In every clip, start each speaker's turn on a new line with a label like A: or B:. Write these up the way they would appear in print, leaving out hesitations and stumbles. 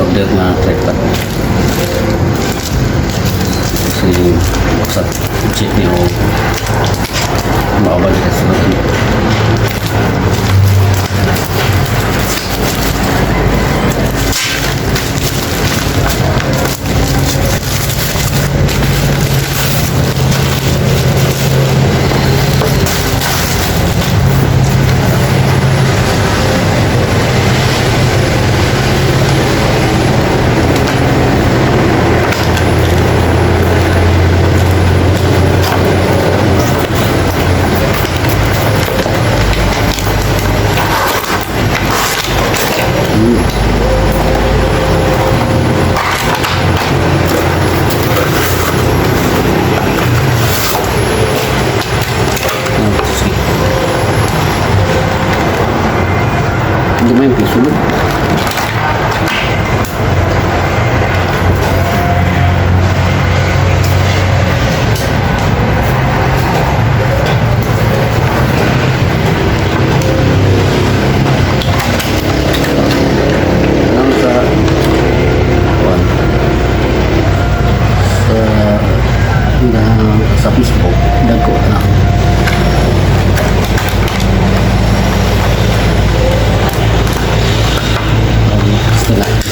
A: order na tripod. Kasi sa check niyo maabalik sa natin. Hindi mo yung piso mo. Sa Facebook, dago na.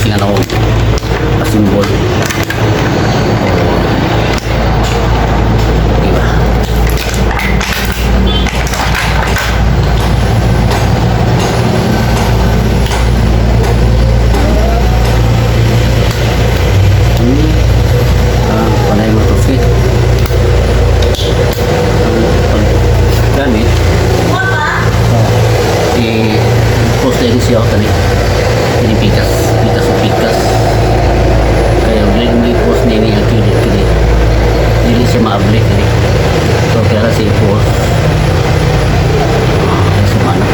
A: Tingnan ako pasimbol. Diba? Panay mo ito fit. Gamit. I-post na rin siya ako tali. Ini pikas kaya ulit post na ini ang kilit hindi siya ma-update ini so kaya siya post sa mana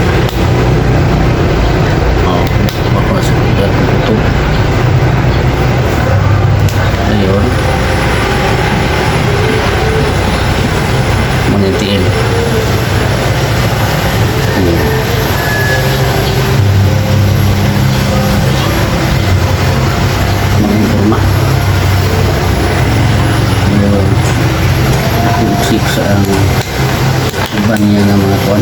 A: baka na sa YouTube ayun manitiil sa iba niya ng mga tuwan.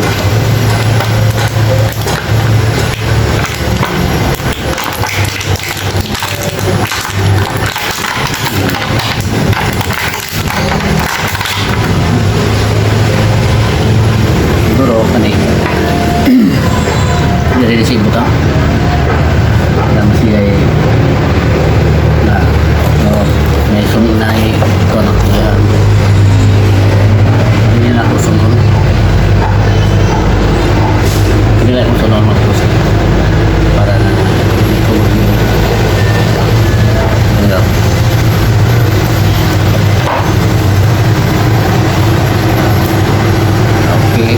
A: Siguro kanay nire-receive mo ka alam siya na may sunod na ito na hindi na ako sunod para na ito mag okay.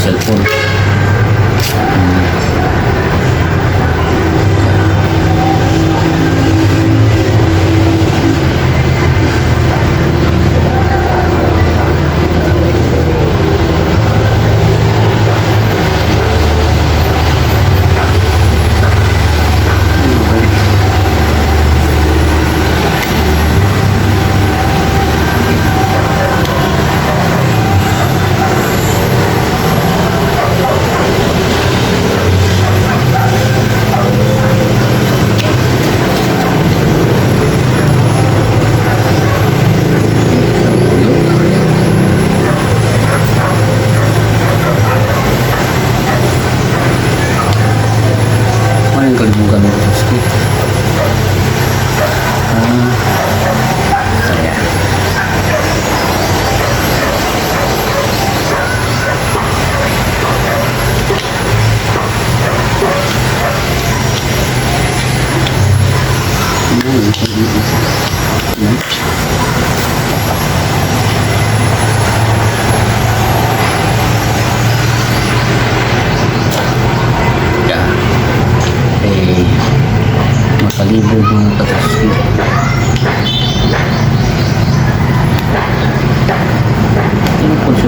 A: Cellphone.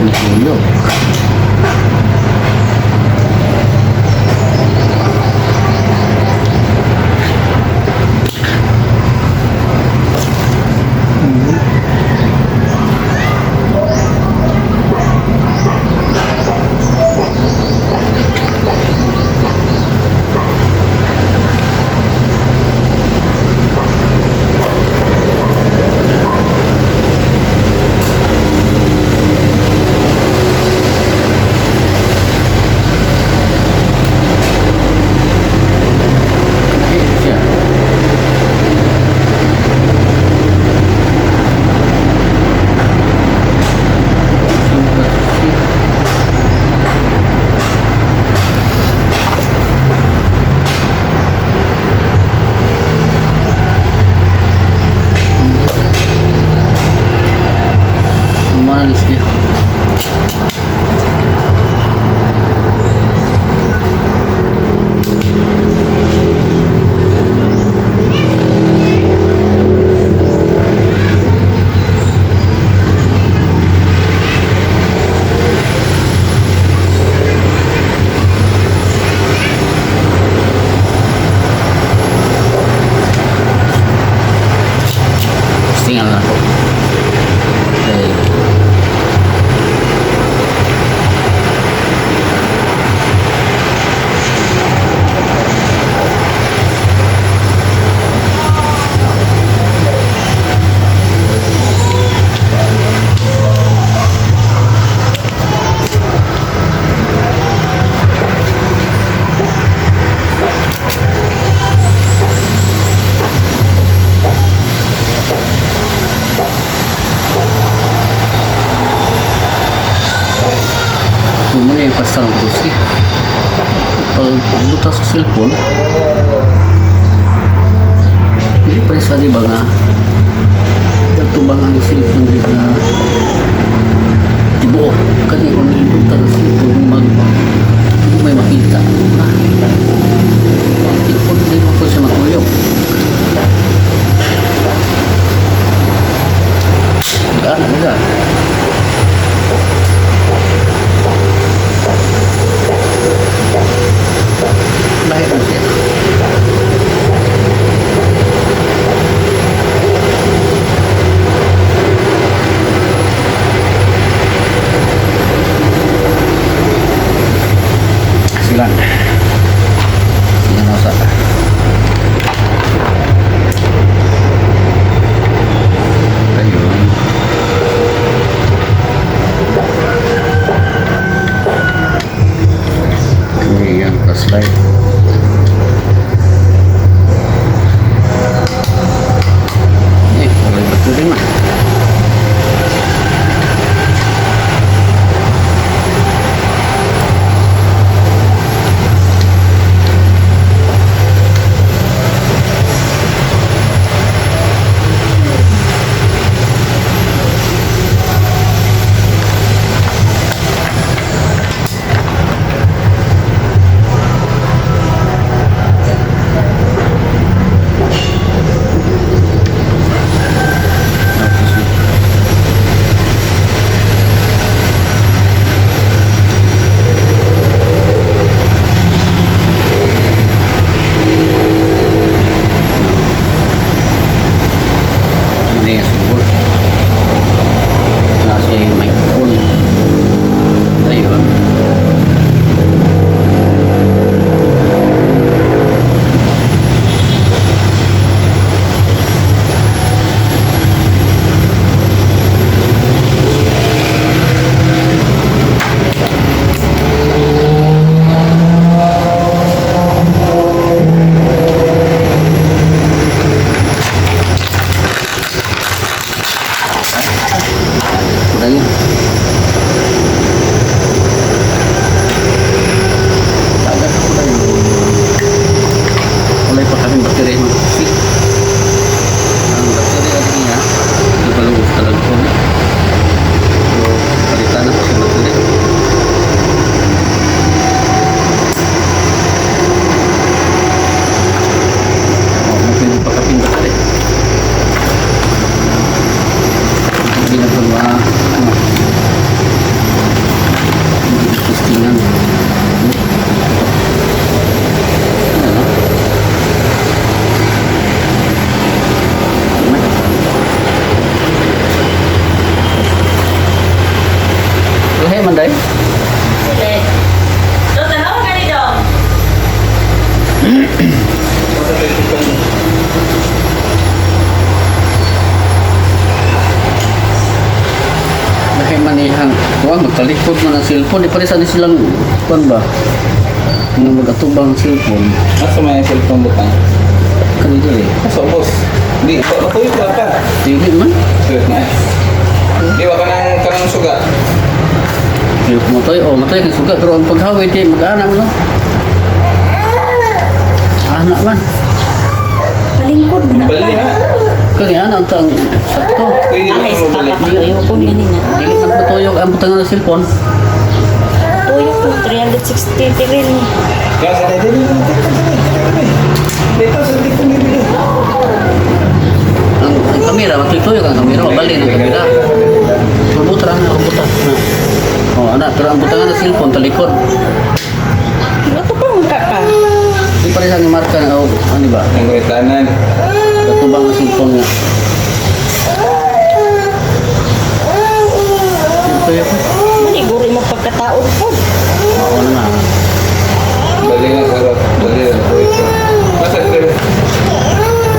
A: ni Julio. Siya. Umalis dia. Tinggal lang ako. Okay. Muna yung pasang pusi. Pag buta sa cellphone, hindi pa isa di ba nga nagtubang ang cellphone di na tibuo kani kung ibuta sa cellphone may makita cellphone hindi mo po siya matulog enggak lahir Mesir. Silan. Silan masak. Ayun. Lahi man day.
B: Dili. So, tanaw ka ni dong.
A: Lahi man ihang. Kuha, magtalikod mo ng cellphone. Di pa rin saan silang, kuhan ba? Nung mag-atubang cellphone.
C: Nasa may cellphone butang.
A: Kanito eh.
C: Nasa ubos. Hindi, matuyot na ka.
A: Dili man.
C: Tuyot na. Di ba ka ng suga?
A: Yung matoy, matoy kang suga. Pero ang paghawid, mag-anak no? Anak man.
B: Palingkod na.
C: Bali na.
A: Kaya anak ang sakto.
C: Pwede na
B: Ay,
C: mo bali.
B: ayoko ganina.
A: Dili man matuyog ang butangan ng cellphone.
B: Tuyo po, 360 rin.
C: Kaya sa dede na. Dito sa dito bibili.
A: Ang kamera, matuyog ang kamera. Mabali ng kamera. Mabuta lang na, mabuta. Anak, pero ang butangan ng cellphone, talikod.
B: Ito pa mong kaka.
A: Di pa rin sa marka na, ano ba?
C: Ang kuwitanan.
A: Katubang ng cellphone niya. Tuyog ko.
B: Siguro mo pagkataon po.
A: Oo na nga.
C: Bali na sarap. Bali na tuyot ko. Nasa dede.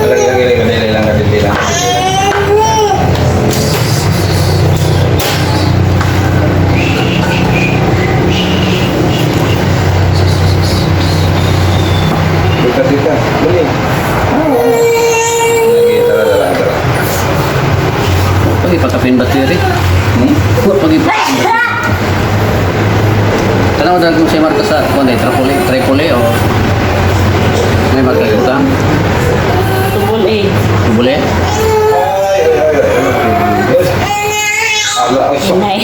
C: Lagi lang kadili lang. Dita. Bali. Lagi tara.
A: Pagi pakapin bateri. Kuat pagi. Tanaw dahil kung siya marka sa kung ay tripole o may marka kita.
B: Tubol eh.
A: Boleh?
C: Ala iso.
B: Inay.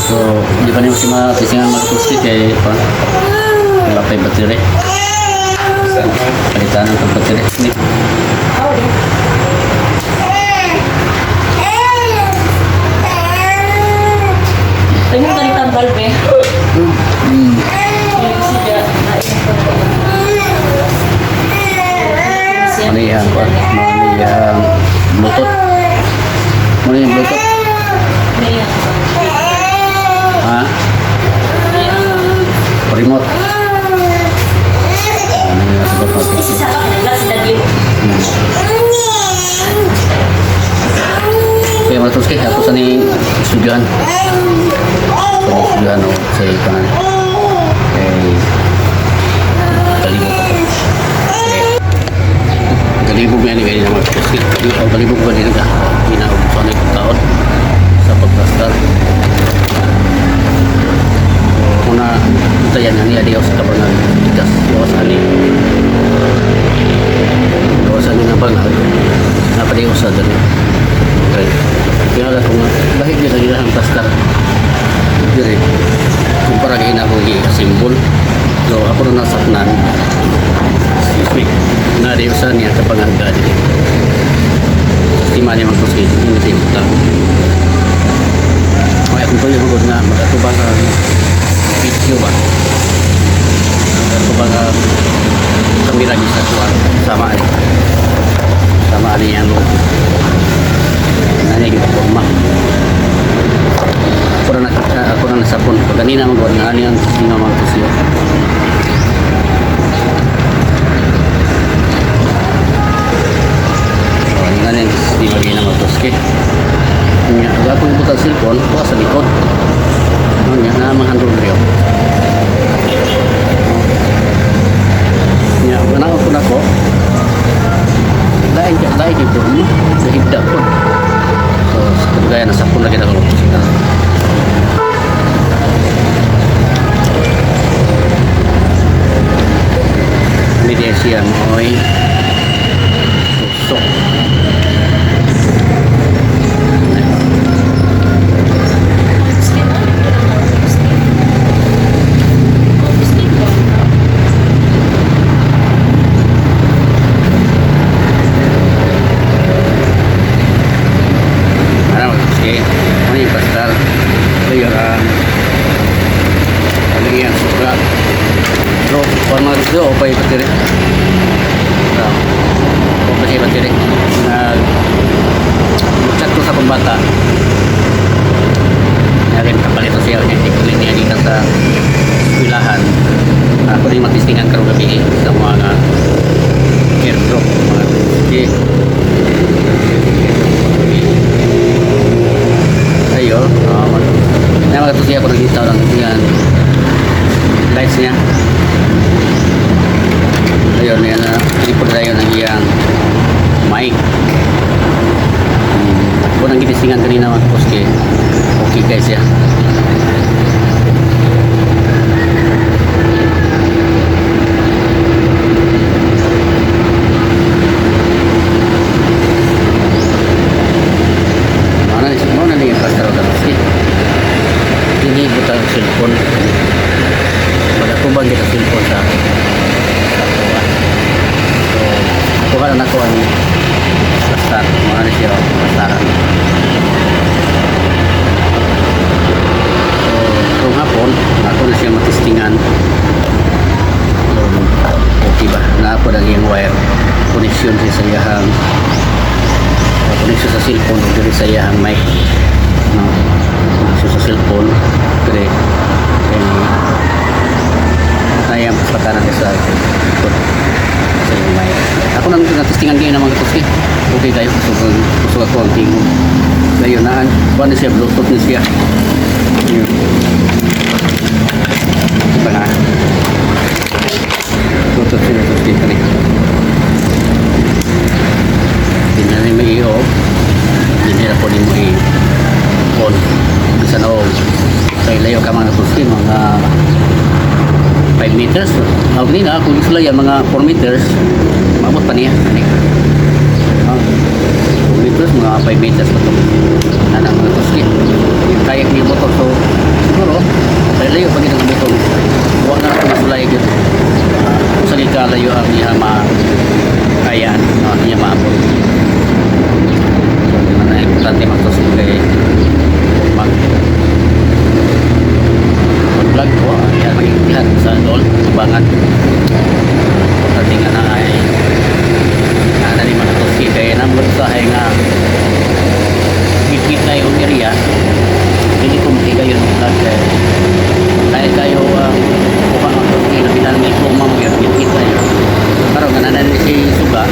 A: So, di pa niyo si matisingan magtusti kay lapay bateri. Palitan ng bateri. Ni.
B: Tingnan ka rin tambal be.
A: Ano yan? Ano yan? Bluetooth? Ano yung Bluetooth? Ha? Remote? Ano yung nasa natin? Kaya terus kayak aku sani studian. Studian o sa kanan. Kalibog yan ni naman kasi kalibog ba din ka ginawa sa ano yung taon sa pagpastar. Una ito yan niya di sa kabangan tigas yawas ani na bangal napadiyo sa dali. Okay. Kaya lang kung bahig niya sa ginahang pastar diri kung para kayo na ako simbol so ako na nasaknan na rin sa niya sa pangangga dili di man niya magpuskit hindi siya utang kaya kung pwede magod na magatubang video ba magatubang kamera niya sa kuwan sama niya ang logo nani kita forma ako na nasapon kanina magod na ano yung sino mga kusyo di bagi nama toske nya aga pun buka silpon ko sa likod nya na manghandol riyo nya kana ko nako lain ko sa higda ko so kagaya na sapon lagi na ko Ako nang ginistingan kanina mga kapuski. Okay guys ya. Mana ni yung pastor ka kasi. Hindi buta ang cellphone. Wala ko bang kita cellphone sa kuha. So, ako ka na ako ang pastor. Mga na siya pastaran. So, kung hapon, ako na siya matistingan. Okay ba? Na ako lang yung wire. Connection sa iyahang connection sa cellphone o diri sa iyahang mic. No? Connection sa cellphone. Diri. Kaya patanan sa iyang mic. Ako nang natistingan kayo ng mga katuski. Okay tayo. Gusto ako ang tingog. Ngayon naan. Kuha na siya. Bluetooth na siya. Yun. Diba na? Bluetooth siya. Katuski ka rin. Hindi na rin may i-off. Hindi na po din mo i-on. Bisa na off. Kaya layo ka mga katuski. Mga 5 meters. Ako nila, kung gusto lang yan, mga 4 meters. Maabot pa niya. 4 meters, mga 5 meters pa ito. Nana mga katuski. Kayak niya motor. So, siguro, kaya layo pag itong motor. Huwag na ako masulay yun. Kung sa lika layo ang niya kayaan. Niya maabot. Mana importante magtos kay mag-vlog po yan mag-iingat sa doon bangat pagdating na ay nani magtos kay nambot sa ay nga bibit na yung area hindi ko matigayon vlog kaya kayo bukan magtos kay na pinanay ko mamaya bibit na yun pero nga nanan si Suga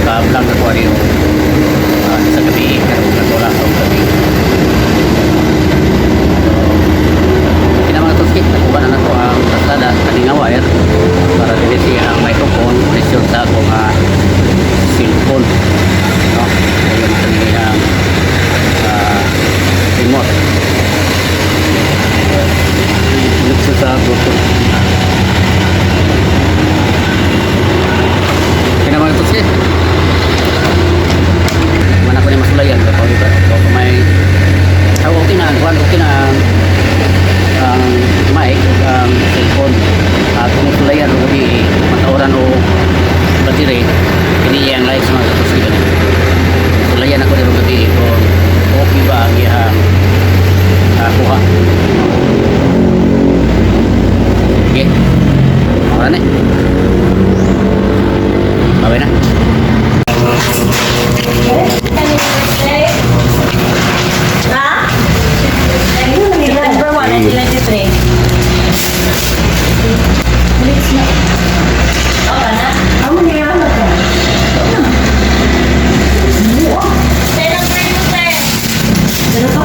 A: ka-vlog ako rin sa gabi wala sa gabi kinamang tuskit nakuha na ko ang kasada kaning wire para dili siya ang microphone pressure sa akong cellphone no ayun kaniyang remote dito sa bluetooth kinamang tuskit mana ko ni masulayan kalau may okay na ang mic ang cellphone kung masulayan o di matauran o battery ini yang lain semua terus gitu masulayan ako dito gabi kung okay ba ang iyang kuha okay mara na okay na
B: Number 1 and 23. Okay na?
D: Amo niya ano ka?
B: Say number mo, sir.
D: Ano ka?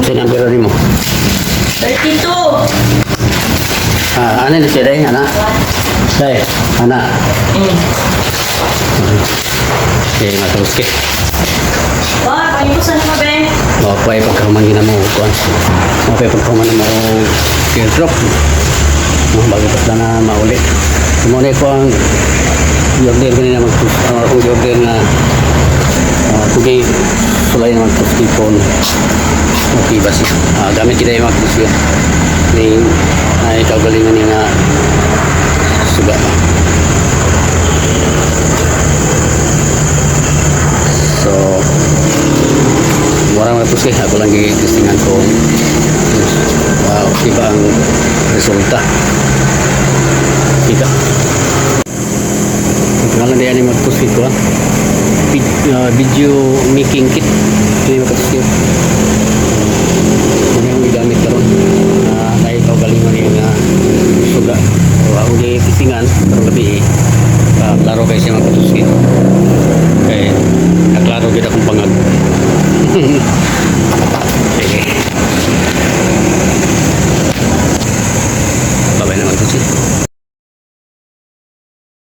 A: sa number rin mo
B: 32.
A: ano na siya rin anak say anak okay matulog ke
B: Wah, pangipusan mo, Ben.
A: mapay pagkaman gina mo kuan mapay pagkaman mo teardrop bago pa na mauli muna ko ang order kanina kung order na tugay sulay naman ito phone okay ba siya gamit kita yung magpusyo ni ay kagalingan niya nga suga so warang magpusyo ako lang gigistingan ko okay ba ang resulta kita ngalan dia ni magpusyo ko video making kit ini magpusyo